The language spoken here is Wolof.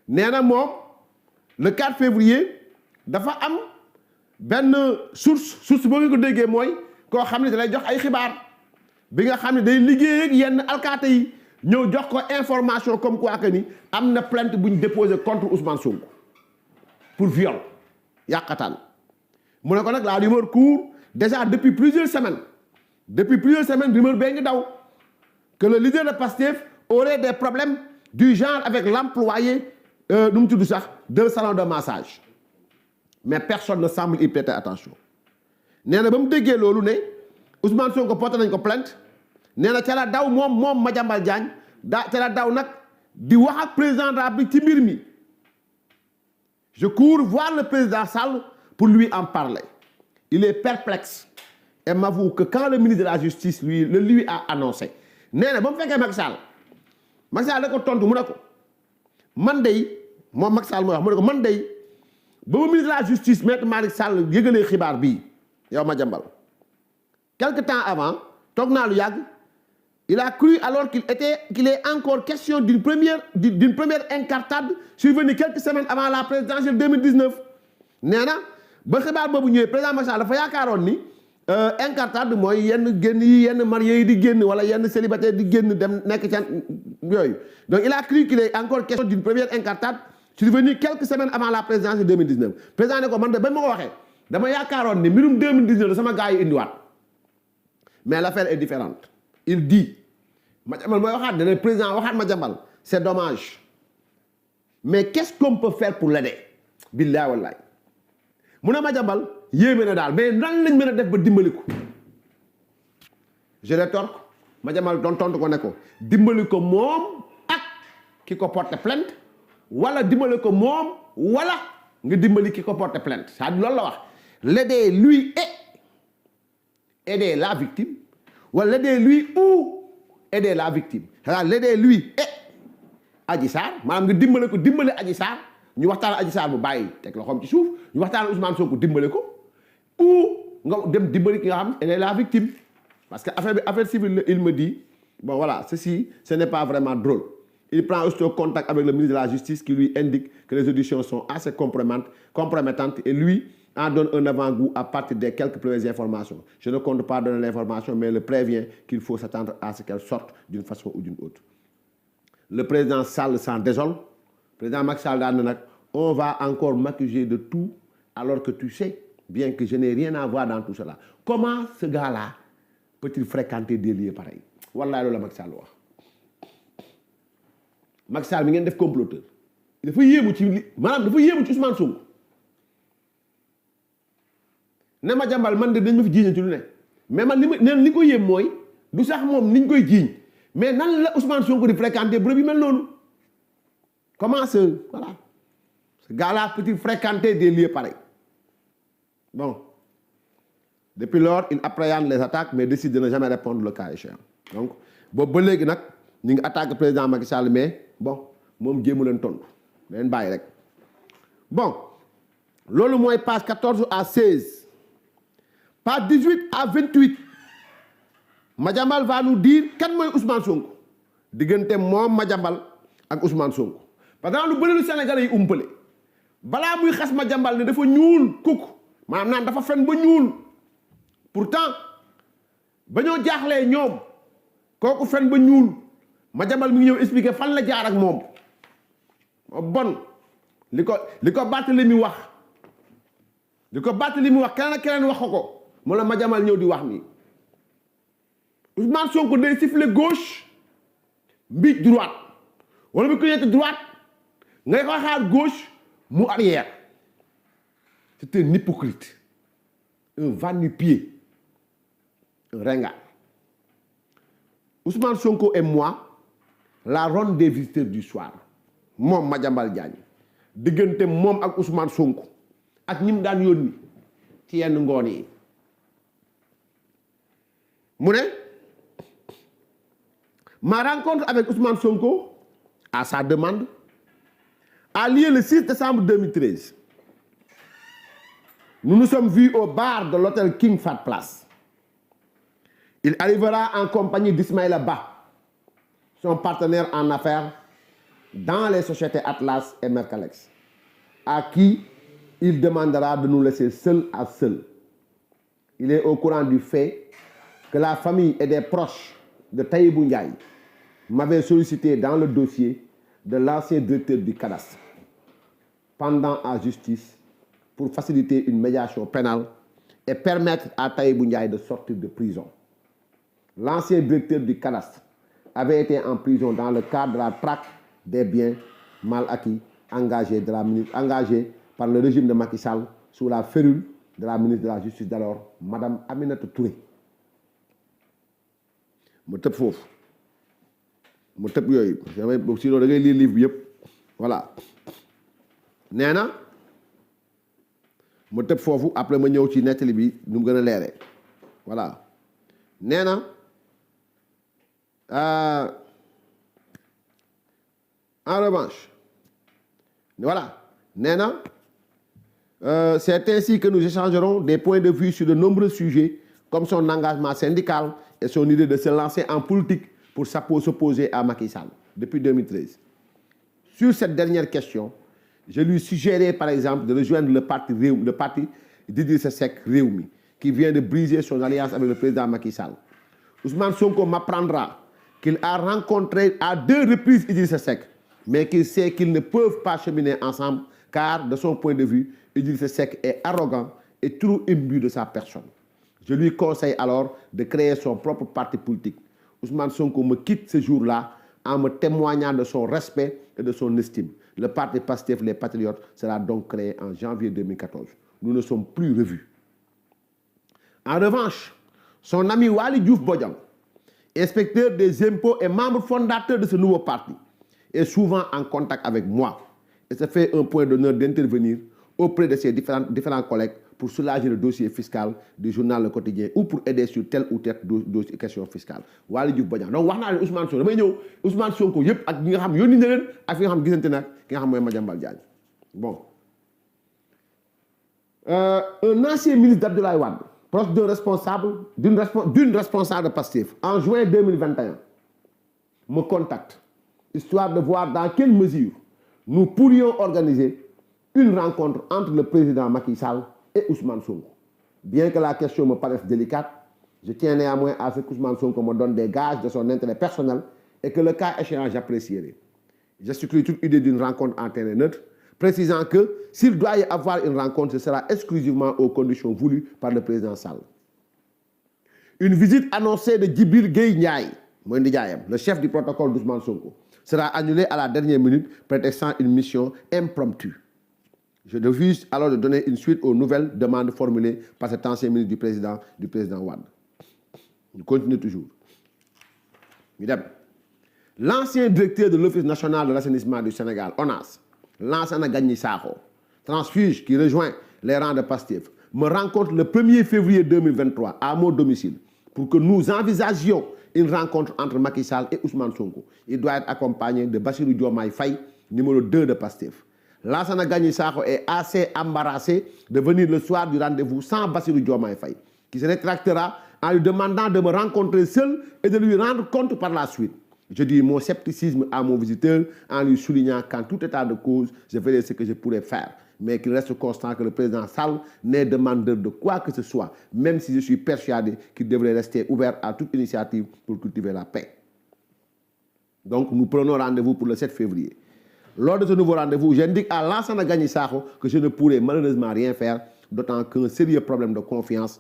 nee na moom le 4 février dafa am benn source boo nga ko déggee mooy koo xam ne da lay jox ay xibaar bi nga xam ne day liggéey ak yenn alkaate yi ñëw jox ko information comme quoi que ni am na plainte bu ñu déposé contre Ousmane Sonko pour viol yàqataan mu ne ko nag la rumeur court déjà depuis plusieurs semaines rumeur bee ngi daw que le leader de Pastef aurait des problèmes du genre avec l'employé nu mu tudd sax d'un salon de massage mais personne ne semble y prêter attention nee na ba mu déggee loolu ne Ousmane Sonko porté nañ ko plainte nee na ca la daw moom Madiambal Diagne ca la daw nag di wax ak président de la République ci mbir mi je cours voir le président Sall pour lui en parler il est perplexe et m'avoue que quand le ministre de la Justice lui a annoncé nee na ba mu fekkee Macky Sall da ko tontu mu ne ko man dey moom Macky Sall mooy wax mu ne ko man dey ba mu ministre de la Justice maître Malick Sall yëgalee xibaar bii yow Madiambal quelque temps avant toog naa lu yàgg il a cru alors qu'il est encore question d'une première incartade survenue quelques semaines avant la présidentielle 2019 nee na ba xibaar boobu ñëwee président Macky Sall dafa yaakaaroon ni incartade mooy yenn génn yi yenn mariés yi di génn wala yenn célibataire di génn dem nekk ca yooyu donc il a cru qu'il est encore question d'une première incartade survenue quelques semaines avant la présidentielle 2019 président ne ko man de ba ma ko waxee dama yaakaaroon ni mbirum 2019 sama gars yi indiwaat mais l'affaire est différente il dit Madiambal mooy waxaat ne président waxaat Madiambal c'est dommage mais qu'est-ce qu'on peut faire pour l'aider billahi wallahi mu ne Madiambal yéeme na daal mais nan lañ mën a def ba dimbali ko je rétorque Madiambal tontu ko ne ko dimbali ko moom ak ki ko porte plainte wala dimbali ko moom wala nga dimbali ki ko porte plainte c'est-à-dire loolu la wax l'aider lui et aider la victime wala l'aider lui ou aider la victime c'est-à-dire l'aider lui et Adji Sarr maanaam nga dimbale ko dimbale Adji Sarr ñu waxtaan Adji Sarr bu bàyyi teg loxoom ci suuf ñu waxtaan Ousmane Sonko dimbale ko ou nga dem dimbali ki nga xam elle est la victime parce que affaire civile il me dit bon voilà ceci ce n'est pas vraiment drôle il prend aussitôt contact avec le ministre de la Justice qui lui indique que les auditions sont assez compromettantes et lui en donne un avant-goût à partir des quelques premières informations. Je ne compte pas donner l'information, mais le prévient qu'il faut s'attendre à ce qu'elle sorte d'une façon ou d'une autre. Le président Sall s'en désole. Le président Macky Sall daal na nag on va encore m'accuser de tout alors que tu sais bien que je n'ai rien à voir dans tout cela. Comment ce gars-là peut-il fréquenter des lieux pareils? Wallahi loolu la Macky Sall wax. Macky Sall mi ngeen def comploteur. dafa yéemu ci maanaam dafa yéemu ci Ousmane Sonko. ne Madiambal man de dañ ma fi jiiñee ci lu ne mais man li ko yéem mooy du sax moom niñ koy jiiñ mais nan la Ousmane Sonko di fréquenter bërëb yi mel noonu comment ce gars-là peut-il fréquenter des lieux pareils bon depuis lors il appréhende les attaques mais décide de ne jamais répondre le cas échéant donc boobu ba léegi nag ñu ngi attaqué président Macky Sall mais bon moom jéemu leen tontu leen bàyyi rek bon loolu mooy page 14 à 16 page 18 à 28 Madiambal va nous dire kan mooy Ousmane Sonko diggante moom Madiambal ak Ousmane Sonko parce que lu bëri lu Sénégalais yi umpale balaa muy xas Madiambal ne dafa ñuul kukk maanaam naan dafa fen ba ñuul pourtant ba ñoo jaaxlee ñoom kooku fen ba ñuul Madiambal mi ngi ñëw expliquer fan la jaar ak moom bon li ko Barthélémy wax keneen ak keneen wax ko mu la Madiambal ñëw di wax nii Ousmane Sonko day siffler gauche mbiic droite wala bi ko ñetti droite ngay ko xaar gauche mu arrière c'est un hypocrite un va-nu-pieds un ringard Ousmane Sonko et moi la ronde des visiteurs du soir moom Madiambal Diagne diggante moom ak Ousmane Sonko ak ñi mu daan yónni ci yenn ngoon yi mu ne ma rencontre avec Ousmane Sonko à sa demande a lieu le 6 décembre 2013. Nous nous sommes vus au bar de l'hôtel King Fahd Place. Il arrivera en compagnie d'Ismaïla Ba, son partenaire en affaires dans les sociétés Atlas et Mercalex, à qui il demandera de nous laisser seuls à seuls. Il est au courant du fait que la famille et des proches de Tahibou Ndiaye m'avaient sollicité dans le dossier de l'ancien directeur du cadastre, pendant à justice pour faciliter une médiation pénale et permettre à Tahibou Ndiaye de sortir de prison. L'ancien directeur du cadastre avait été en prison dans le cadre de la traque des biens mal acquis engagés par le régime de Macky Sall sous la férule de la ministre de la Justice d'alors, Madame Aminata Touré. Je tëb foofu mu tëb yooyu sinon da ngay lire livre bi yëpp voilà nee na mu tëb foofu après ma ñëw ci nettali bi nu mu gën a leeree voilà nee na en revanche voilà nee na c'est ainsi que nous échangerons des points de vue sur de nombreux sujets comme son engagement syndical et son idée de se lancer en politique pour s'opposer à Macky Sall depuis 2013. Sur cette dernière question, je lui suggérais par exemple de rejoindre le parti d'Idrissa Seck Rewmi, qui vient de briser son alliance avec le président Macky Sall. Ousmane Sonko m'apprendra qu'il a rencontré à 2 reprises Idrissa Seck, mais qu'il sait qu'ils ne peuvent pas cheminer ensemble car, de son point de vue, Idrissa Seck est arrogant et trop imbu de sa personne. Je lui conseille alors de créer son propre parti politique. Ousmane Sonko me quitte ce jour-là en me témoignant de son respect et de son estime. Le parti Pastef Les Patriotes sera donc créé en janvier 2014. Nous ne sommes plus revus. En revanche, son ami Waly Diouf Bodiang, inspecteur des impôts et membre fondateur de ce nouveau parti, est souvent en contact avec moi et se fait un point d'honneur d'intervenir auprès de ses différents collègues pour soulager le dossier fiscal du journal Le Quotidien ou pour aider sur telle ou telle question fiscale. Waly Diouf Bodiang donc wax naa leen Ousmane Sonko damay ñëw Ousmane Sonko yëpp ak ñi nga xam yónni na leen ak fi nga xam gisante nag ki nga xam mooy Madiambal Diagne. Bon un ancien ministre d'Abdoulaye Wade, proche d'un responsable d'une responsable de Pastef, en juin 2021 me contacte histoire de voir dans quelle mesure nous pourrions organiser une rencontre entre le président Macky Sall et Ousmane Sonko. Bien que la question me paraisse délicate, je tiens néanmoins à ce qu'Ousmane Sonko me donne des gages de son intérêt personnel et que le cas échéant, j'apprécierai. J'exclus toute idée d'une rencontre en terrain neutre, précisant que s'il doit y avoir une rencontre, ce sera exclusivement aux conditions voulues par le président Sall. Une visite annoncée de Djibril Gueye Ndiaye, le chef du protocole d'Ousmane Sonko, sera annulée à la dernière minute, prétextant une mission impromptue. Je refuse alors de donner une suite aux nouvelles demandes formulées par cet ancien ministre du président Wade. Je continue toujours. L'ancien directeur de l'Office national de l'assainissement du Sénégal, ONAS, Lansana Gagny Sakho, transfuge qui rejoint les rangs de Pastef, me rencontre le 1er février 2023 à mon domicile pour que nous envisagions une rencontre entre Macky Sall et Ousmane Sonko. Il doit être accompagné de Bassirou Diomaye Faye, numéro 2 de Pastef. Lansana Gagny Sakho est assez embarrassé de venir le soir du rendez-vous sans Bassirou Diomaye Faye, qui se rétractera en lui demandant de me rencontrer seul et de lui rendre compte par la suite. Je dis mon scepticisme à mon visiteur en lui soulignant qu'en tout état de cause, je verrai ce que je pourrais faire, mais qu'il reste constant que le président Sall n'est demandeur de quoi que ce soit, même si je suis persuadé qu'il devrait rester ouvert à toute initiative pour cultiver la paix. Donc nous prenons rendez-vous pour le 7 février. Lors de ce nouveau rendez-vous, j'indique à Lansana Gagny Sakho que je ne pourrai malheureusement rien faire, d'autant qu'un sérieux problème de confiance